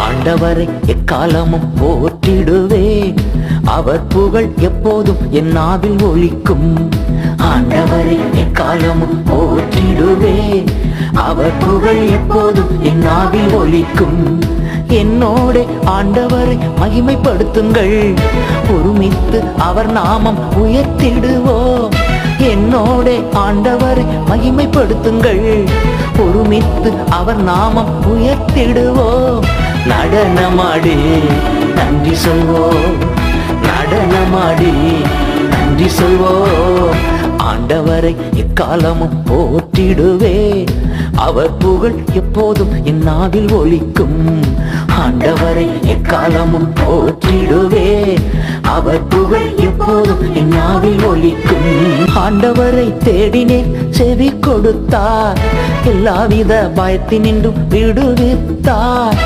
ஆண்டவரை எக்காலமும் போற்றிடுவேன், அவர் புகழ் எப்போதும் என் நாவில் ஒலிக்கும். ஆண்டவரை எக்காலமும் போற்றிடுவேன், அவர் புகழ் எப்போதும் என் நாவில் ஒலிக்கும். என்னோட ஆண்டவரை மகிமைப்படுத்துங்கள், ஒருமித்து அவர் நாமம் உயர்த்திடுவோம். என்னோட ஆண்டவரை மகிமைப்படுத்துங்கள், ஒருமித்து அவர் நாமம் உயர்த்திடுவோம். நடனமாடி நன்றி சொல்வோம், நடனமாடி நன்றி சொல்வோம். ஆண்டவரை எக்காலமும் போற்றிடுவேன், அவர் புகழ் எப்போதும் என் நாவில் ஒலிக்கும். ஆண்டவரை எக்காலமும் போற்றிடுவேன், அவர் புகழ் எப்போதும் என் நாவில் ஒலிக்கும். ஆண்டவரை தேடினேன், செவி கொடுத்தார், எல்லாவித பயத்தினின்றும் விடுவித்தார்.